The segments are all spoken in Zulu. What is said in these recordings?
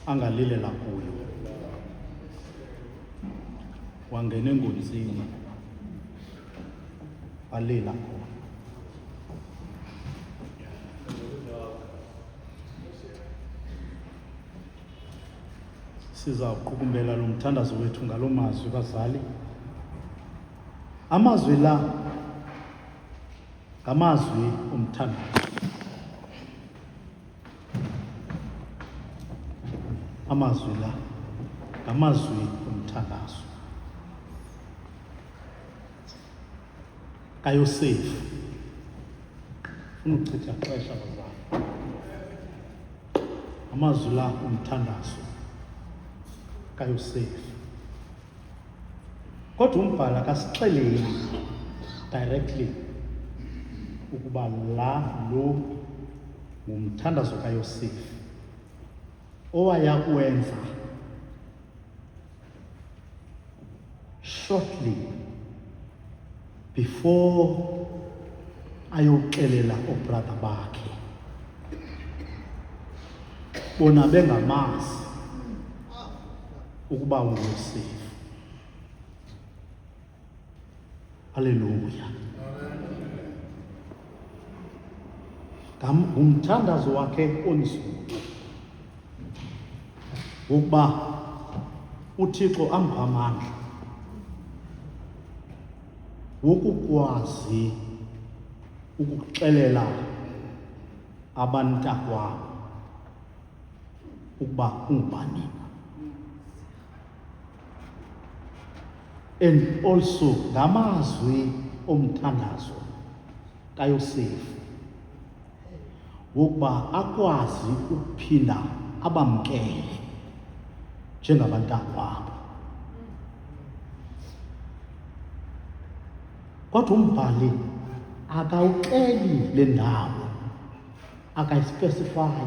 angalilela kuyo. Wangena engonzini walila khona. Sizawuqukumbela lo mthandazo wethu ngaloo mazwi, bazali. Amazwi la ngamazwi omthandazo. Amazwi la ngamazwi omthandazo kaYosefu. Ufuna ukuchitha xesha bazali. Amazwi la omthandazo kaYosefu. Kodwa umbhali akasixeleli directly ukuba lo ngumthandazo kaYosefu owaya kuwenza shortly before ayoxelela obrother bakhe, bona bengamazi ukuba uYosefu. Haleluya. Ngumthandazo wakhe onzulu ukuba uThixo amuphe amandla wokukwazi ukuxelela abantakwabo ukuba ungubani. And also ngamazwi omthandazo kaYosefu wokuba akwazi ukuphinda abamkele njengabantakwabo. Kodwa umbhali akawuxeli le ndawo, akayispecify.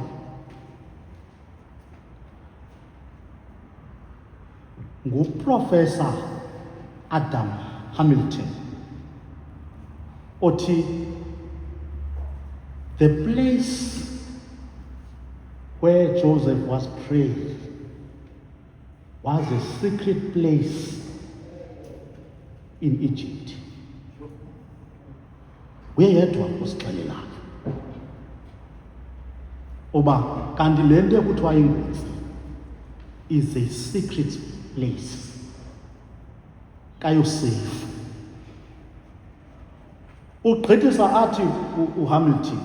Nguprofessor Adam Hamilton othi the place where Joseph was praying was a secret place in Egypt. Uyedwa usixelelayo oba kanti le nto ekuthiwa ingozi is a secret place kaYosefu. Ugqithisa athi uHamilton,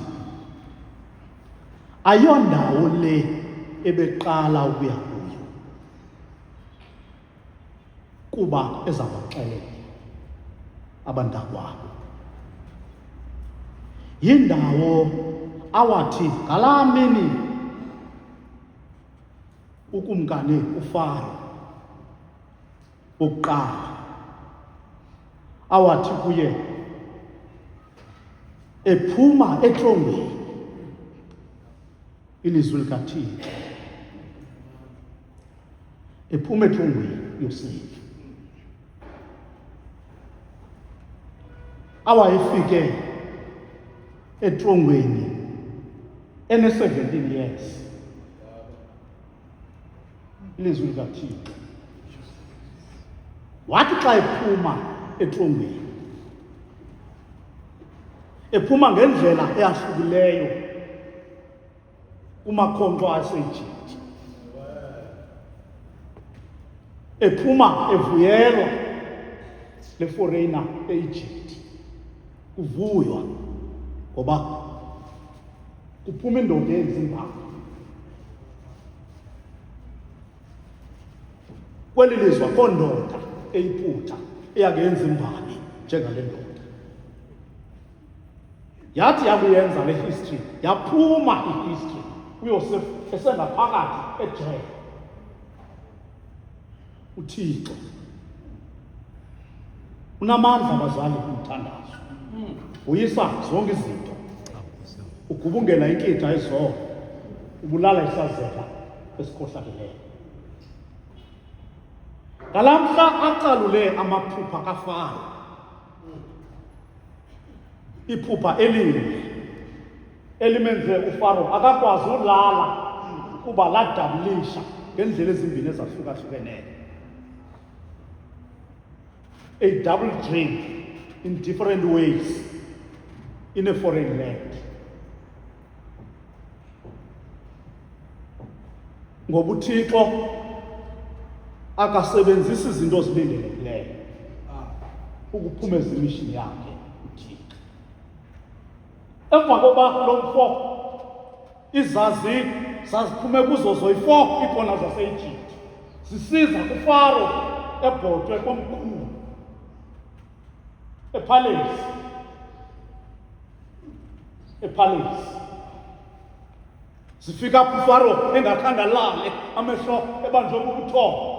ayondawo le ebeqala ukuya kuyo kuba ezabaxelela abantakwabo. Yindawo awathi ngalaa mini ukumkani uFaro oqala awathi kuye ephuma etrongweni ilizwi likaThixo, ephuma etrongweni Yosefu awayefike etrongweni ene-17 years ilizwi likaThixo. Wathi xa ephuma etrongweni, ephuma ngendlela eyahlukileyo kumakhonkco aseEgypt, ephuma evuyelwa le foreigner eEgypt, kuvuywa ngoba kuphuma indoda ezimbali kweli lizwe, akho ndoda eyiphutha eyakenza imbali njengale ndoda. Yathi yakuyenza le history, yaphuma ihistory uYosefu esengaphakathi ejele. uThixo unamandla bazali kumthandazo, uyisa zonke izinto, ugubungela inkitha ezolo, ubulala isazela esikhohlakeleyo. Ngalamhla acalule amaphupha kaFaro, iphupha elinye elimenze uFaro akakwazi ulala kuba ladabulisha ngendlela ezimbini ezahlukahlukeneyo. A double drink in different ways in a foreign land. Ngoba uThixo akasebenzisi izinto ezilindelekileyo ukuphumeza imishini yakhe uThixo. Emva koba lo mfo izazi zaziphume kuzo zoyi-4 iikona zase-Egypt zisiza kuFaro ebhotwe komkhulu epalace. Zifika kuFaro engakhange alale, amehlo ebanjwe bubuthongo.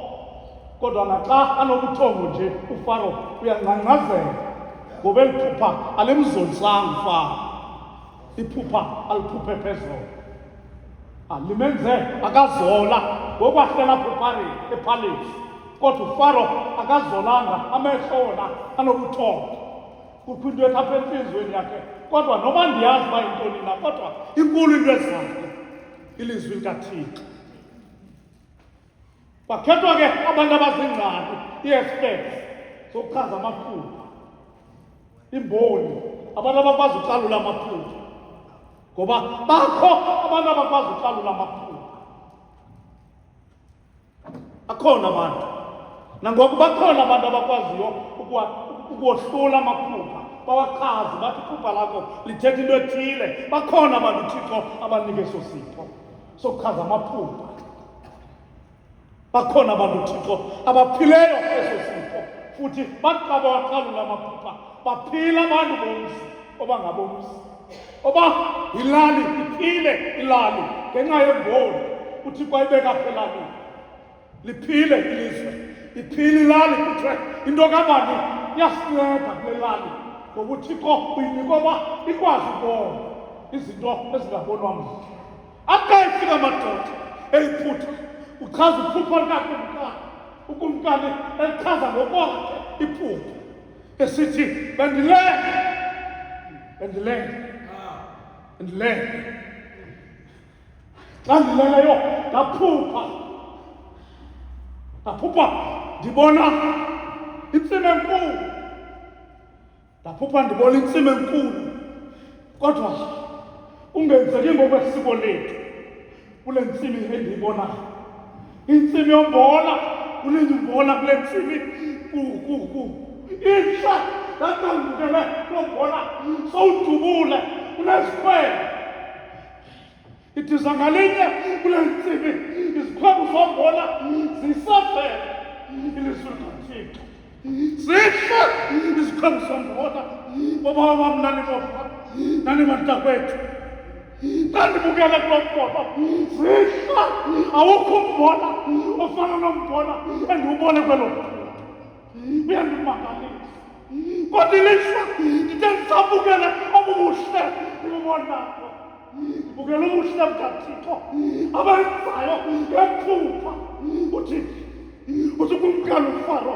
Kodwa naxa anobuthongo nje uFaro uyangqangqazela ngoba eli phupha alimzolisanga uFaro. Iphupha aliphuphe phezulu. Limenze akazola ngokwahlela epalace. Kodwa uFaro akazolanga, amehlo wona anobuthongo. Kukho into ethatha entliziyweni yakhe. Kodwa noba ndiyazi uba yintoni na, kodwa inkulu into ezakhe ilizwi likaThixo. Bakhethwa ke abantu abazingcali, ii-experts zokuchaza amaphupha, imboni, abantu abakwazi ucalula amaphupha. Ngoba bakho abantu abakwazi ucalula amaphupha. Akhona abantu, nangoku bakhona abantu abakwaziyo ukuwohlula amaphupha, bawachaze bathi iphupha lakho lithetha into ethile. Bakhona abantu uThixo abanike eso sipho sokuchaza amaphupha. Bakhona abantu uThixo abaphileyo eso sipho, futhi bathi xa bawacalula amaphupha baphila abantu bomzi obangabomzi. Oba ilali iphile ilali ngenxa yemboni uThixo ayibeka apha elalini. Liphile ilizwe, iphile ilali kuthiwe into kabani iyasinceda kule lali ngoba uThixo uyinika oba ikwazi ukubona izinto ezingabonwa mntu. Apha efika amadoda eliphutha uchaza iphupha likakumkani, ukumkani elichaza ngokwakhe iphupha esithi bendilele xa ndileleyo ndaphupha ndibona intsimi enkulu. Ndibona intsimi enkulu, kodwa ungenzeki ngokwesiko lethu kule ntsimi endiyibonayo. Intsimi yombona, kulinye umbona kule ntsimi intle. Ndandangukele kulo mbona sowudubule kunezikhwebu. Idiza ngalinye kule ntsimi izikhwebu zombona zisafele ilizwi likaThixo. Zihle izikhwebu zombona. Baba bam nani bantakwethu, ndandibukele kulo mbona zihle. Awukho umbona ofana nombona endiwubone kwelo phupha. Uyandimangalisa. Kodwa ilishwa ndide ndisabukele obubuhle ndibubonayo. Ndibukele ubuhle bukaThixo abenzayo ngephupha. Uthi kumkani uFaro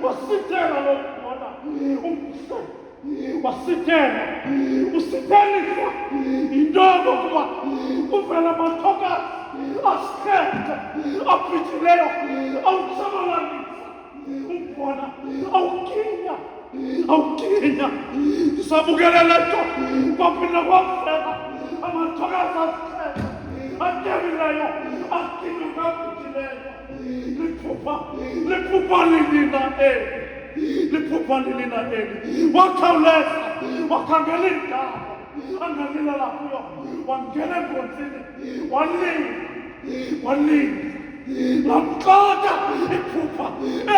wasithela lo mbona umhle. Usithelisa yinto yokokuba kuvela amathokazi asithethe abhityileyo awutshabalalisa umbona awukinya. Ndisabukele le nto kwaphinda kwavela amathokazi asithethe atyebileyo akinyuka abhityileyo. Liphupha lilina eli. Wakhawuleza wakhangela indawo angalilala kuyo, wangena enkosini walinda. Lamxaka iphupha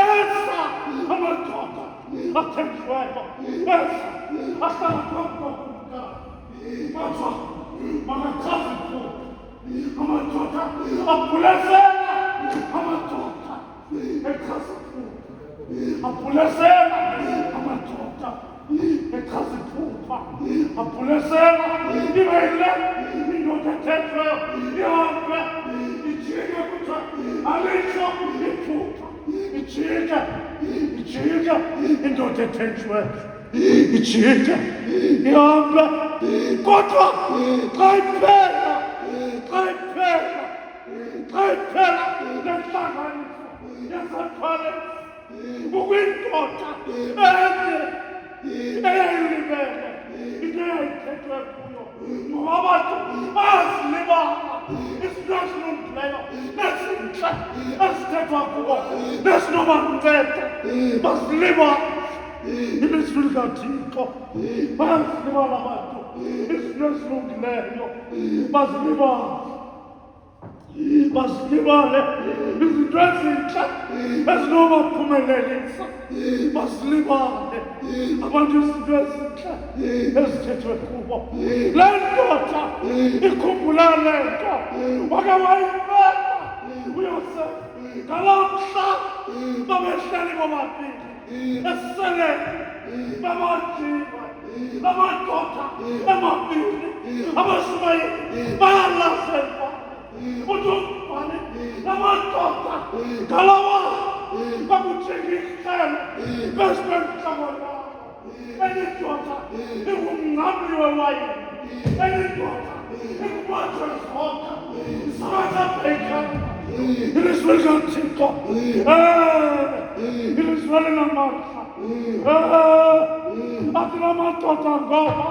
esa amadoda athenjiweyo esa ahlala phambi kokumkani. Kodwa makachaza iphupha. Amadoda abhulezela, amadoda echaza iphupha. Abhulezela amadoda echaza iphupha. Abhulezela ibe yile indoda ethethweyo ihambe ijike kuthiwa alitsho iphupha. Ijike indoda ethenjiweyo ijike ihambe. Kodwa xa iphela iphela lenhlanganiso yasePhares ukwindoda eyayilibele into eyayithethwe kuyo ngoba abantu bazilibala izinto ezilungileyo nezintle ezithethwa kubo nezinobanceda bazilibala ilizwi likaThixo bayazilibala abantu izinto ezilungileyo bazilibala bazilibale izinto ezintle ezinobaphumelelisa bazilibale abantu izinto ezintle ezithethwe kubo le ndoda ikhumbula le nto wake wayibeka uYosefu ngalaa mhla babehleli bobabili eseleni babanjiwe amadoda amabili abashumayeli bayalaselwa uJohane namadoda ngalawa bakuthengisela besibenzisabona enye indoda ingumnqamli wewayini enye indoda ingumatshwe zonke sabasabhekana ilizwi likaThixo ilizwi linamandla athi lamadoda ngoba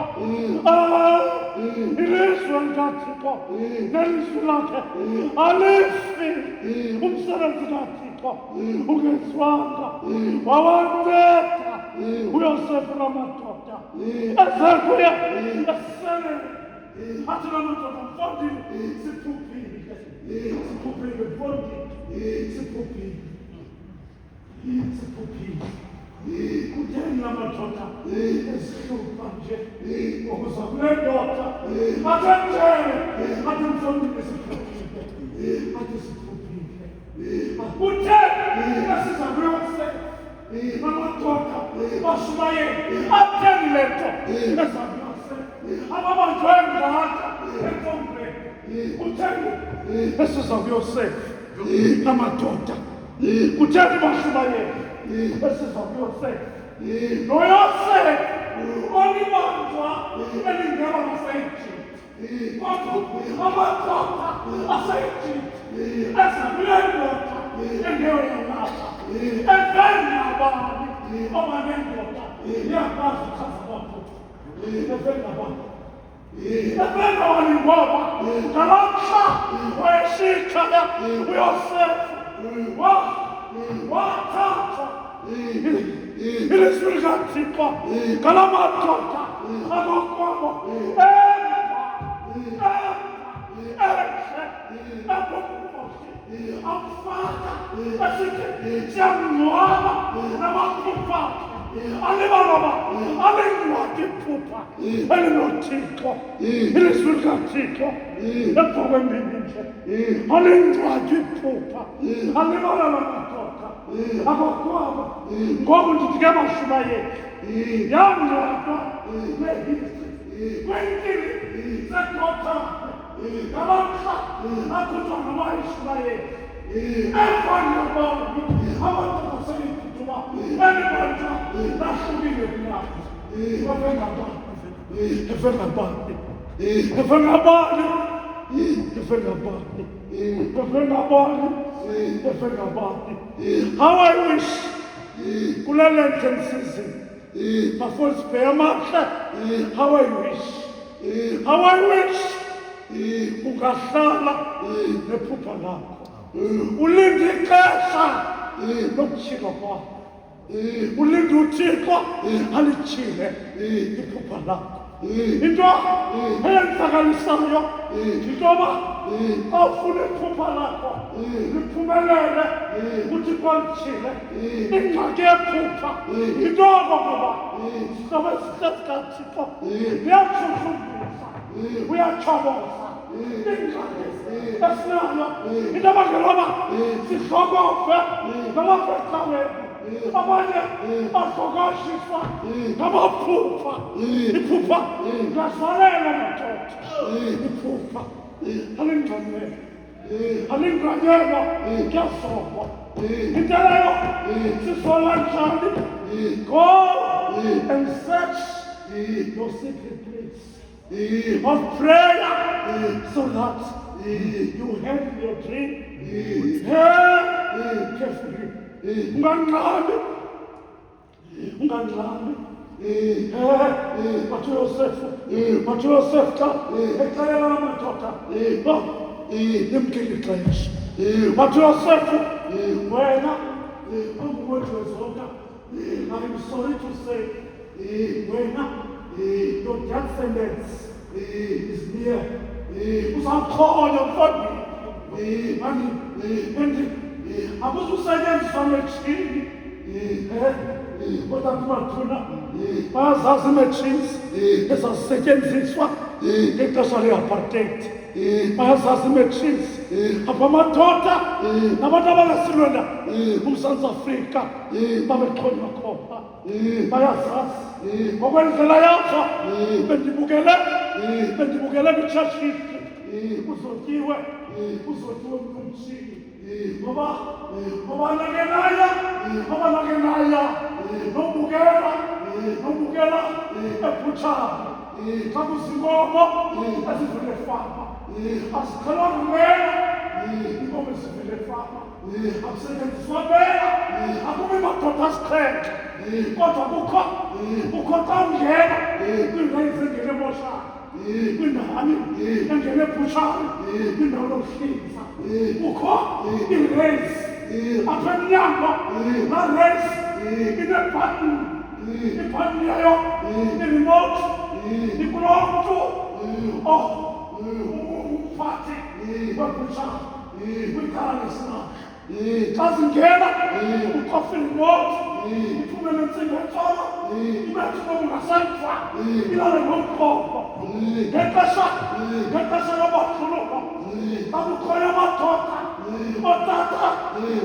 ilizwi likaThixo nelizwi lakhe alifi umsebenzi kaThixo ungenziwanga wawanceda uYosefu namadoda ezakuya eseleni athi lamadoda mfondini siphuphile mfondini siphuphile kutheni lamadoda esihlupha nje ukuza kule ndoda athenjele athi mfondini siphuphile athi siphuphile kutheni esiza kuYosefu namadoda bashumayeli atheni le nto eza kuYosefu ababanjwe ngaka emfongweni kutheni esiza kuYosefu namadoda kutheni bashumayeli esiza kuYosefu noYosefu olibanjwa elingeba laseYijipti kodwa amadoda aseYijipti eza kule ndoda engeyoyalapha eveni abani obanendoda iyakwazi uchaza abantu eveni abantu eveni abani ngoba ngalomhla wayeshikaya uYosefu wathatha ilizwi likaThixo ngalamadoda akokwabo amfaka esithi siyamngcwaba namaphupha alibalaba alingcwadi iphupha elinoThixo ilizwi likaThixo emva kwemini nje alingcwadi iphupha alibala lamadoda akokwabo ngoku ndithi ke bashumayeli yangcwaba kwenkili sedoda ngalomhla akhutshwa ngabayishumayeli emvani yabantu abantu baseyiphuthuma elibanja lahlukile kunabo how I wish kule Lenten season before sibheke amahle how I wish ungahlala nephupha lakho ulinde ixesha lokutshilo kwakho ulinde uThixo alitshile iphupha lakho into eyenzakalisayo yintoba awufuna iphupha lakho liphumelele uThixo alitshile ingxaki yephupha into okokuba sizobe sihle sikaThixo liyatshushumbisa uyatshoboza ingxaki esinayo into abangeloba sihlokofe ngamafexa wethu abanye basokoshiswa ngamaphupha iphupha ngasivalela madoda iphupha alinganyelwa kuyasokwa into leyo sisola njani go and search your secret place of prayer so that You handle your dream. Carefully. Ungangxami. Batho Yosefu xa exelela amadoda nimkile ixesha. Batho Yosefu wena ungumntu I'm sorry to say wena your death sentence is near. Uzamxhonya mfondini akuzusetyenziswa metshini kodwa kumathuna bazazi machines ezazisetyenziswa ngexesha le-apartheid. Bayazazi machines apha amadoda nabantu abangasilwela uMzantsi Afrika babexhonywa khona bayazazi. Ngokwendlela yakho bendibukele kwitshashisi uzotyiwe mnumtshini ngoba nakenaya nobukela ebhutshari xa kuzinkomo ezivele efama azikhalanga mela inkomo ezivele efama akusetyenziswa mela akumi madoda asixhenxe kodwa kukho xa ungena kwiindawo ezengene emoshari kwindani engene ebhutshari kwindawo lokuhlinza kukho ireyisi apha emnyango nareyisi inebhatini ibhatini yayo iremote ikulo mntu umphathi webhutshari kwicala lesinapha. Xa zingena ucofa iremote iphume nentsimbi entloko ibethe ngokungasemva ilale ngomkhombo. Ngexesha lobandlululo babukhoyo amadoda ootata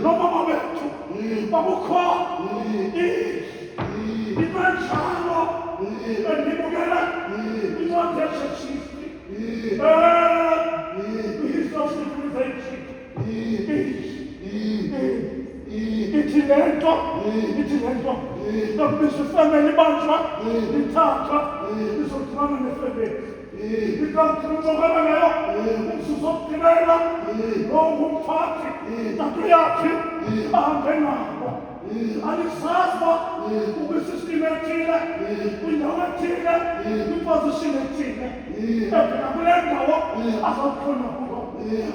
noomama bethu babukho into enjalo endibukele incwadi yesheshisi kwi-history of civilization ithi le nto nokubisa ifemeli ibanjwa lithathwa izodibana nefemeli ikamkrincokela ngayo umsuzo wokugqibela longumphathi ntanto yakhe ahambe nabo alisazi uba ukwisystem ethile kwindawo ethile kwipozishini ethile ebheka kule ndawo azawukhona kuyo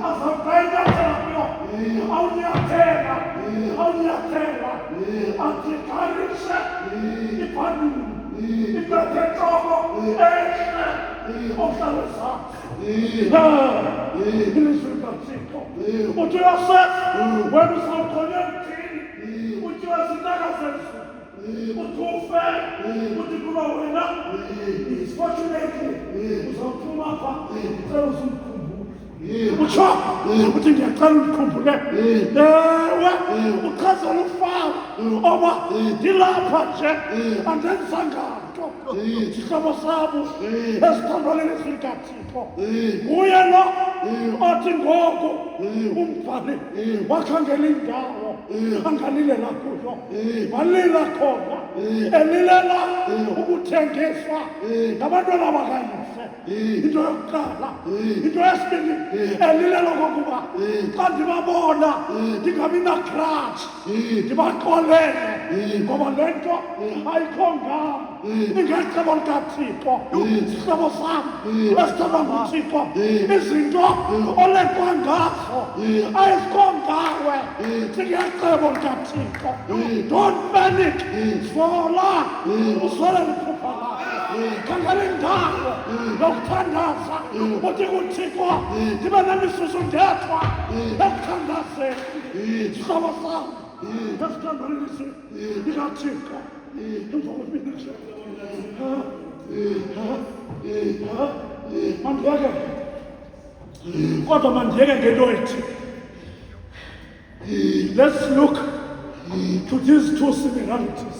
azawuqayenyathela kuyo awunyathela adikarishe ibhanini ibethe entloko ehle ohlala ezantsi ilizwi likaThixo. Uthi Yosefu wena uzawukhona emthini utyiwe zintaka zezulu uthi ufe uthi kuba wena fortunately uzawuphuma apha cela uzumkhumbule utsho uthi ndiyacela undikhumbule. Ewe uchazela ufama oba ndilapha nje andenzanga nto. Sihlobo sabo esithandwa lelizwi likaThixo nguye lo othi ngoku umbhali wakhangela indawo angalilela kuyo walila khona elilela ukuthengiswa ngabantwana bakayise. Into yokuqala. Into yesibini elilela okokuba xa ndibabona ndingabi nagrudge ndibaxolele ngoba le nto ayikho ngam ingecebo likaThixo. Sihlobo sam esithandwa nguThixo izinto olekwa ngazo ayikho ngawe zingecebo likaThixo. Don't panic, zola uzole liphupha lakho. Khangela indawo yokuthandaza uthi kuThixo ndibe nemizuzu ndedwa ekuthandazeni. Sihlobo sam esithandwa lelizwi likaThixo emva kwemini nje mandiyeke kodwa mandiyeke ngento ethi let's look to these two similarities.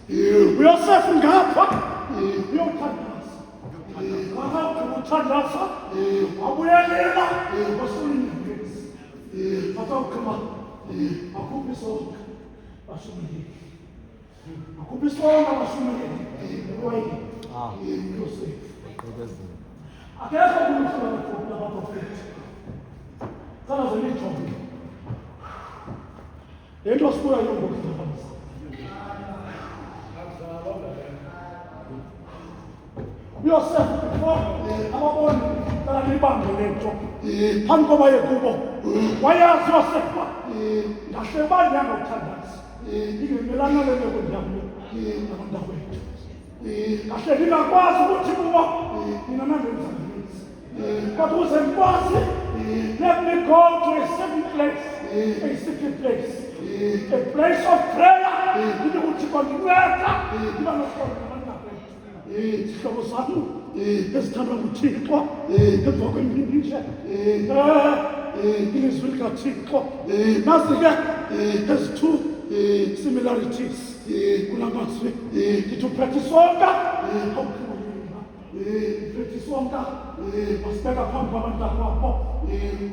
uYosefu ngapha uyothandaza wakuthandaza wabuyelela wasulindezi akawukhama akhuphe isonka bashumayeli akhuphe isonka bashumayeli Yosefu akekho kuluhlu labaprofethi. Sana zelijonge. Le nto sibuya yongokuhlanganisa. uYosef before ababona qala libambe le nto phambi koba ye kubo wayazi uYosef uba ngahle banyanga ukuthandaza ingemelana lento kwendawo nabantakwethu kahle ngingakwazi ukuthi kubo mina nandenza ngenzi kodwa uze ngikwazi let me go to a certain place, a secret place, a place of prayer into ukuthi kondinceda ndiba nohlobo nabantakwethu sihlobo sami esithandwa nguThixo emva kwemini nje ilizwi likaThixo nazi-ke there's two similarities kula mazwi ndithi uphethe isonka awukhululima uphethe isonka wasibeka phambi kwabantakwabo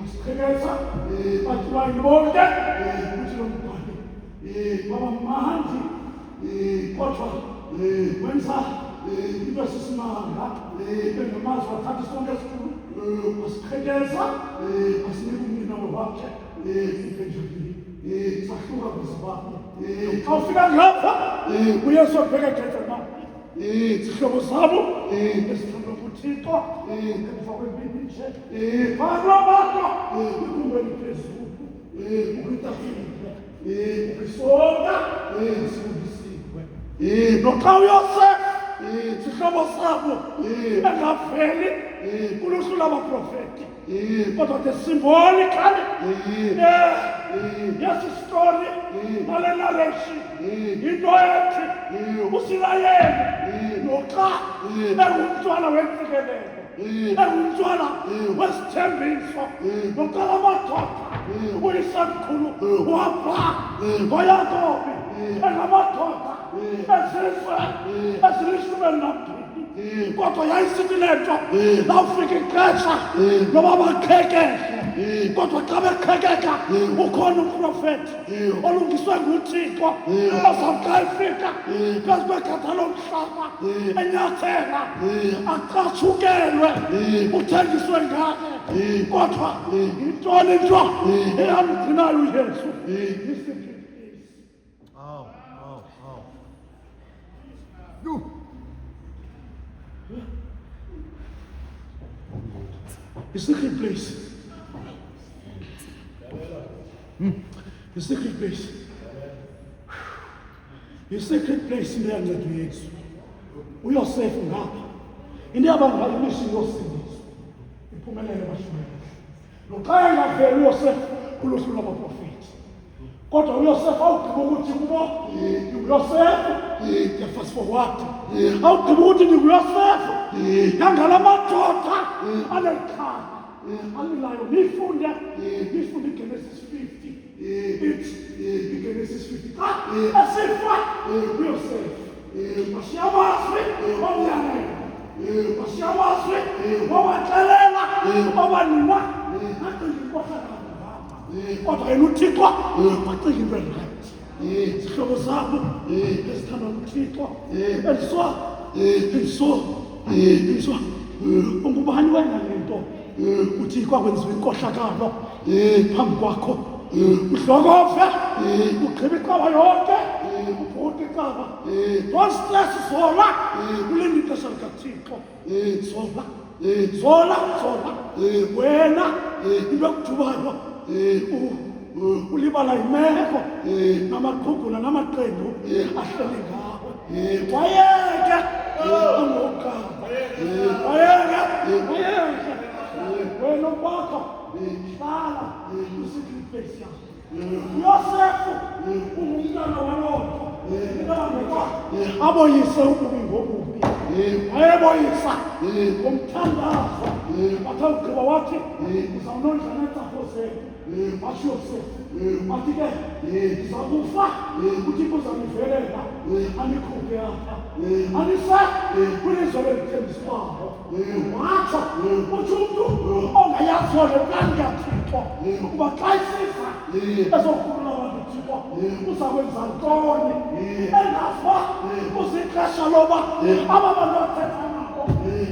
wasiqhekeza bathi wayibonke ukuthi lo mbhali waba mandi kodwa wenza into esisimanga engamazi wathatha isonke esikhulu wasiqhekeza wasinika umninawe wakhe ibenjamini sahluka kwezibane xa ufika ngapha uyesu wabheka eGetsemane zihlobo zabo ezithandwa nguThixo emva kwempini nje bantu ikhumbe liphezulu ukwitafile ukwisonka sibudisiwe noxa uYosef zihlobo zabo engaveli kuluhlu labaprofethi kodwa the symbolically yes story nale narration into ethi uSirayeli noxa engumntwana wentsikelelo engumntwana wesithembiso noqala amadoda uyisemkhulu wapha ngoyakobi engamadoda ezilishumi elinambili kodwa yayisithi le nto lawufika ixesha loba bakhekeke kodwa xa bekhekeka ukhona umprofethi olungiswe nguThixo ozawuxa efika phezu kwegada lomhlaba enyathela aqatshukelwe uthengiswe ngake kodwa yintoni nto eyamgcinayo uYesu The secret place. The secret place. The secret place in the hand of Jesus. uYosef ngapha into yabangayo imishini yosindiso iphumelele bashumele loxa engaveli uYosef kuluhlu lwabaprofethi kodwa uYosef awugqiba ukuthi kubo uYosef fast forward awugqiba ukuthi uYosef yangala madoda anelikhaya alilayo nifunde iGenesis 50 iGenesis 50 asifa uYosef wasiyamazwi omyalelo wasiyamazwi wabaxelela obanina acinga inkohlakalo kodwa yena uThixo wacinga into erayithi zihlobo zabo ezithandwa nguThixo eliswa ungubani wena le nto uthi kwakwenziwa inkohlakalo phambi kwakho uhlokove ugqiba icaba yonke ubhuti icaba don't stress zola kulinde ixesha likaThixo zola wena into ekujubayo ulibala imeko namaqhugula namaqembu ahleli ngawe wayeke angokaba wayeke wena kwakho hlala kwi-secret place yakho uYosefu ungumntana walonto aboyise ububi ngobubi wayeboyisa ngomthandazo wathi awugqiba wathi uzawunondla neentsapho zenu watsho uYosefu wathi ke ndizakufa uThixo uzanivelela anikhuphe apha anise kwilizwe lelithembisiweyo watsho uthi umntu ongayaziyo le plani kaThixo ukuba xa isiza ezokhulula abantu Thixo uzakwenza ntoni engafa kuzixesha loba aba bantu bathetha nabo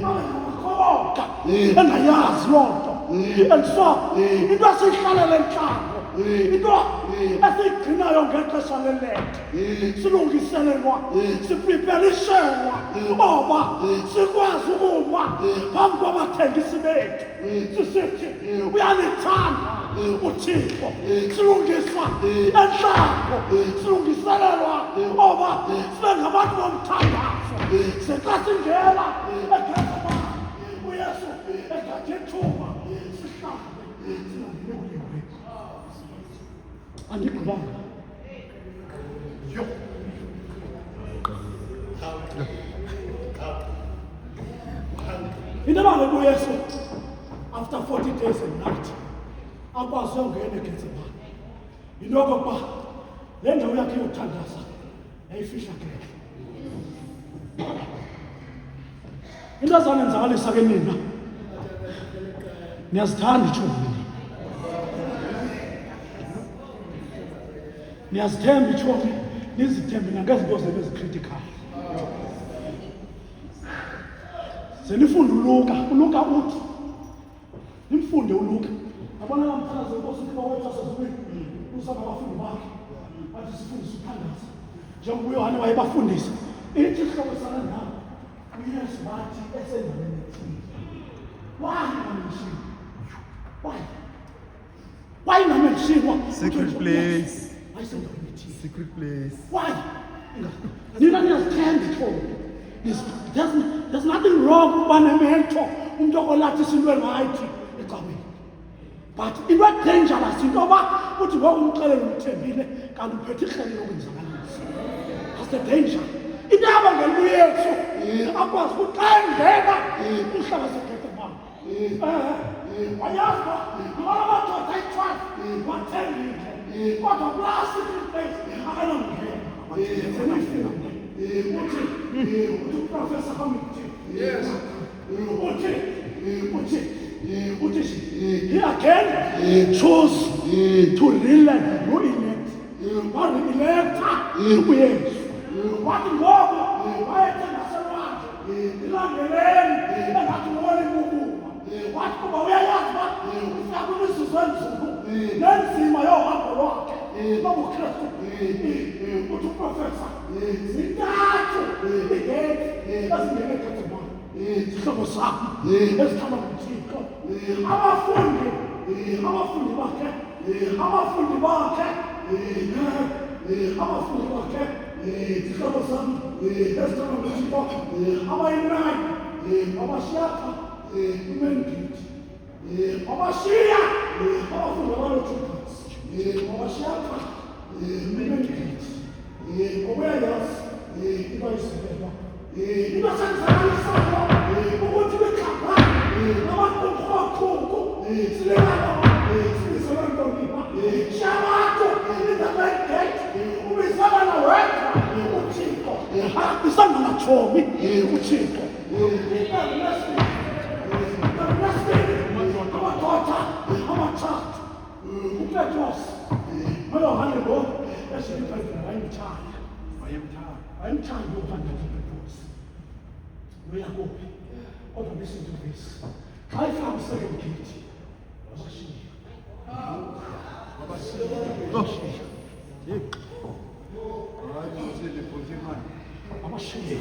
babe ngamakhoboka engayazi loo nto. And so into esiyihlalele entlango, into esiyigcinayo ngexesha leleta, silungiselelwa, sipreparishelwa oba sikwazi ukuma phambi kwabathengisi bethu sisithi uyanithanda uThixo, silungiswa entlango, silungiselelwa oba sibe ngabantu bomthandazo. Sixa singena eGetsemane, uYesu ethathe ithuba sihlale silandele. Andigqibanga. Yo. Into abangela uYesu after 40 days and night akwazi ukungena eGetsemane, yinto yokokuba le ndawo yakhe yothandaza yayifihla ngeke. Into ezanenzakalisa ke nina, niyazithanda itshomi, niyazithemba itshomi, nizithembe nangezinto zenu ezicritical. Senifunde uLuka uthi, nimfunde uLuka. Abona namhlanje inkosi ukuba wethu asezulwini usaba abafundi bakhe bathi sifundise ukuthandaza njengoba uYohane wayebafundisa. Ithi ihlobo salandaba uYesu bathi esendaweni ethile. Why ngamenshiywa? Secret place. Ayisendaweni ethile. Secret place. Why? Nina niyazithemba ithole. There's nothing wrong ukuba nemento umuntu okolathisa into engayithi ecabeni. But into dangerous into yoba uthi ngoku umxelele umthembile kanti uphethe ihlelo lokwenzakalisa. That's the danger. Into yabangela uYesu akwazi ukuthi xa engena umhlaba seGetsemane. Wayazi uba ngabala madoda ayi-12 wathembile kodwa kulaa secret place akanamngena. Uthi uProfessor Hamilton. Yes. Uthi he again chose to re-elect uYesu. Wathi ngoku wayethe ngaselwandle ilandeleni engathi wona imukuma. Wathi kuba uyayazi uba ufika kwimizuzu enzulu nenzima yohambo lwakhe lobuKristu. Uthi uProfessor zintathu iigeyithi ezingena eGetsemane, zihlobo zakho ezithanda nguThixo. Abafundi bakhe zihlobo zami ezithanda nguThixo. Abayi-9 babashiyapha imendidi, babashiya abafundi abalo-Judas, babashiyapha imendidi. Ngokuyayazi iba yisibelwa into senzakalisayo ukuthi bexhaphane nabantu silekana sibiselwa ntonina shabantu indabegate ubisabana wedwa uThixo akubisana natshomi uThixo. Amadoda amathathu uPetros noYohane lo esibhedlela wayemthanda uPetros. Uyakuphi kodwa listen to this. Xa ifika kwi-second gate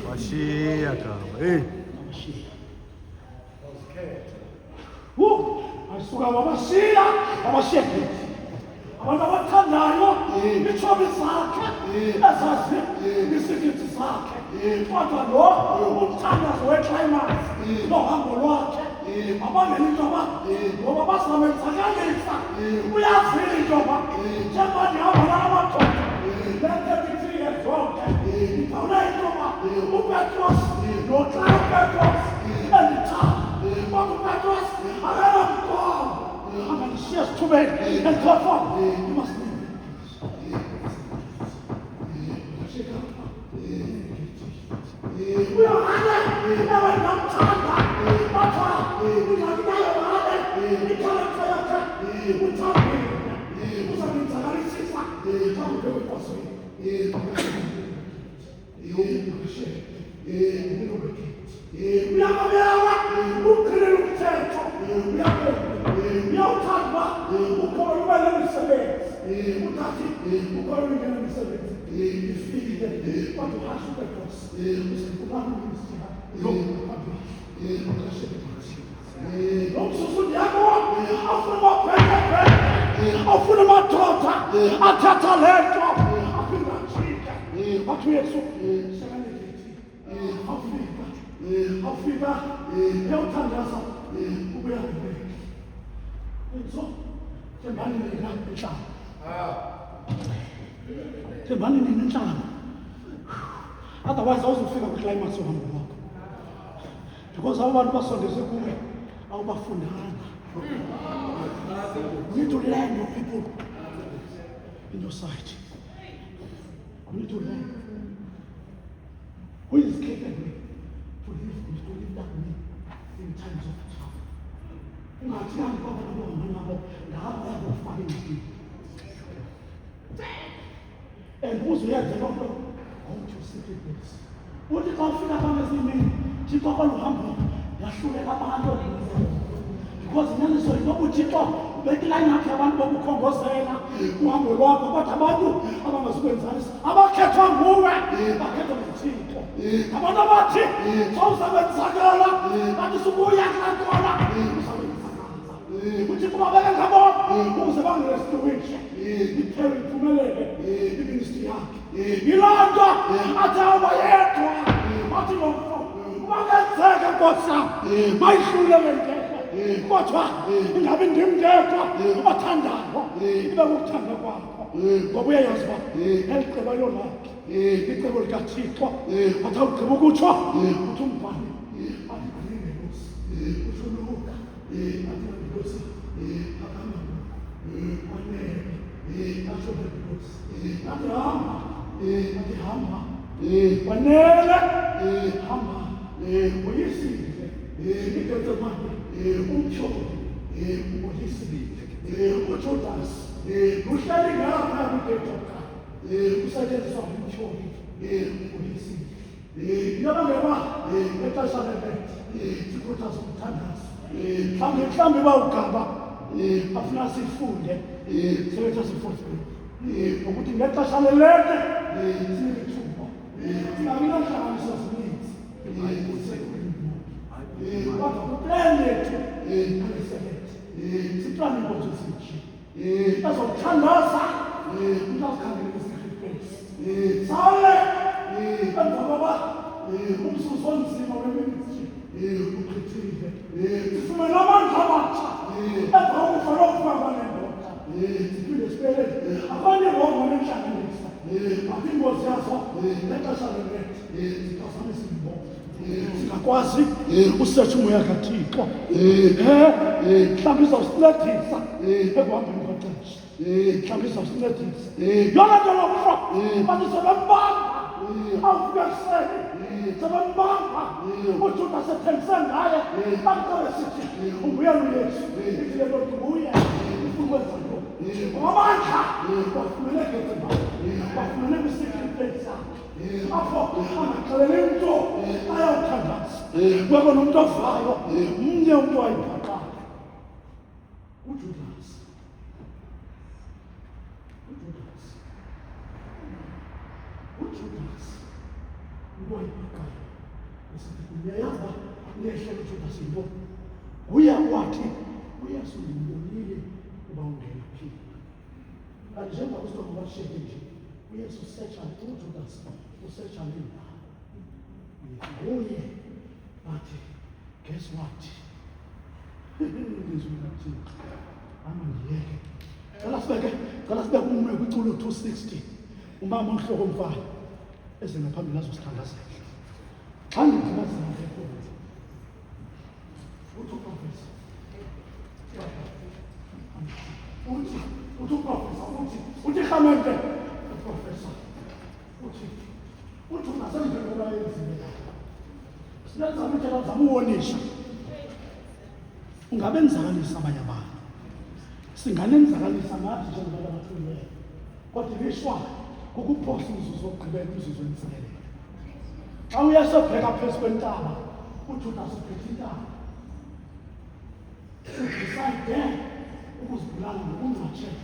Washiya gama. Hey. Asuka wabashiya gate. Abantu abathandayo itshomi zakhe ezazi isikiti zakhe kodwa lo umthandazo weclimax nohambo lwakhe abangela into yoba ngoba bazamenzakalisa. Uyazile into yoba njengoba ndihamba namadoda le-33 years old ndibona into yoba uPetros noxa uPetros endithanda kodwa uPetros akanamqondo anganishiya esithubeni endithofona. You must leave. uYohane ewe ndamthanda kodwa ingxaki kaYohane ikhalekha yakhe uthambile uzandenzakalisisa xa ungekho enkosini. Uyamamela uqhelele umthetho Unathi ukholwa ingena emsebenzi. Ifike kodwa uhashuka Nkosi. Usekulana ministry. Lo Lomsusu yabo afuna maphepha. Afuna madoda athatha lento aphinda ajika. Bathi Yesu sekanelethi. Afika eyothandaza ubuya kubeka. So thembani nina enhlamba. Thembani nina enhlamba. Otherwise awuzofika kwiclimax yohambo lwakho. Because abantu basondeze kuwe awubafundanga. You need to learn your people in your sight. You need to learn who is capable to live that way in times of trouble. Ungathiyani kwabantu abangabo ngabo abafaka endlini. And who's here the Lord? Go to secret place. Uthi xa ufika phambi esimini, Thixo kwaluhambo yahluleka abantu. Because nyaniso yinto uThixo ubeka ilayini yakhe abantu bokukhongozela uhambo lwakho, kodwa abantu abangasebenzisi abakhethwa nguwe bakhethwa nguThixo. Abantu abathi sawusebenzisakala bathi subuya kulantola usebenzisakala. uThixo babeke ngabo ukuze bangirestorishe iphele iphumelele iministry yakhe. Yiloo nto athi awuba yedwa athi nomfo ubangenzeka Nkosi mayihlule le ntetho. Kodwa ingabe ndimndedwa othandayo ibe kukuthanda kwakho, ngoba uyayazi uba elicebo yolakhe licebo likaThixo. Athi awugqiba ukutsho uthi umbhali athi alingelosi utsho Luka athi alingelosi akama kwanele atsho lengelosi athi hamba athi hamba kwanele hamba uyisile itethe manje umtyholi uyisile uJudas uhleli ngapha kwitethoka usetshenziswa ngumtyholi uyisile. Njengoba exesha lebethe sikhuthaza umthandazo, mhlawumbi bawugaba afuna sifunde sebethe si-4th grade ukuthi ngexesha lelete sinethuba singabilanhlanganiso zininzi kodwa kuplan yethu alisebenze siplane inkonzo ezinje ezokuthandaza umntu azikhangele kwi-secret place sale emva koba umsuso onzima weministry ugqithile sifumene amandla amatsha emva kokufa lokufakwa nendoda siphinde sibele abanye ngoku nemhlanganisa apho ingozi yazo nexesha lelete zikazame simbona singakwazi usetsha umoya kaThixo mhlawumbi izawusincedisa ekuhambeni kwexesha, mhlawumbi izawusincedisa yona nto lokufa bathi sebembamba awufike ekuseni sebembamba uJudas ethembise ngaye bamcele sithi unguyena uYesu ithi le nto nguye ifuna ukwenza ntoni ngamandla bafumene Getsemane bafumene kwi-secret place yakhe apho angaxeleli mntu ayawuthandaza kwekho nomntu ovayo mnye umntu ayibhaqayo uJudas umntu ayibhaqayo esithi uyayazi uyehlele uJudas yinto nguye wathi uYesu ndimbonile uba ungena phi kanti njengoba usitoko bashiyeke nje uYesu usetsha uJudas usetsha lendawo nguye bathi guess what ngizwe kaThixo amandiyeke cela sibeke umnwe kwiculo 260 umama omhloko omfana ezengaphambili azosithandazela xa ndidibazela ngekonzo uthi uprofesa uthi uprofesa uthi rhamente uprofesa uthi ungasenjengoba yenzile sinenzama indlela zamuwonisha ungabenzakalisa abanye abantu singanenzakalisa nathi njengoba abathuliweyo kodwa ilishwa kukuphosa umzuzu wokugqibela umzuzu wentsingelelo xa uyasebheka phezu kwentaba uJudas uphethe intaba udecide ukuzibulala ngokungatshela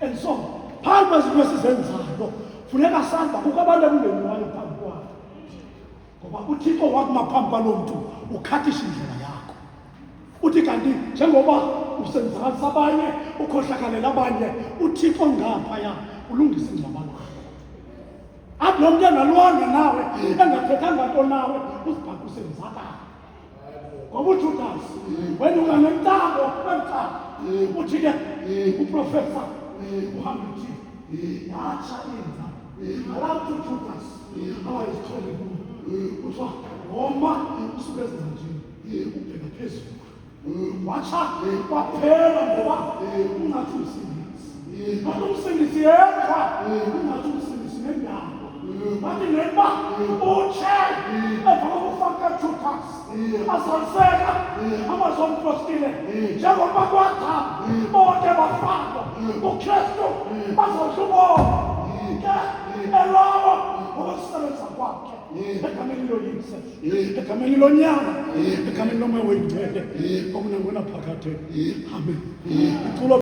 And so phambi kwezinto esizenzayo funeka sandla kukho abantu ekungenwayo phambi kwakhe, ngoba uThixo wakuma phambi kwalo mntu ukhathisha indlela yakho. Uthi kanti njengoba usenzalisa abanye ukhohlakalela abanye, uThixo ngaphaya ulungisa ingcwaba lakho. Athi lo mntu engalwanga nawe engathethanga nto nawe uzibhaqe usenzakala. Ngoba uJudas wena unganentambo kwentaba, uthi ke uprofesa uhambe uthi yatsha inza alapho uJudas awayezithole kuthiwa ngoma usuke ezinzini ubheke phezulu watsha kwaphela ngoba ungathi umsindisi. Kanti umsindisi yedwa ungathi umsindisi nendawo. Bathi neba utshe emva kokufaka Judas azaliseka amazompostile njengoba kwatha bonke bafakwa uKristu bazodlubona ke elowo ngokusebenza kwakhe egameni loyise, egameni lonyana, egameni lomoya oyingcwele okunangona phakade. Amen.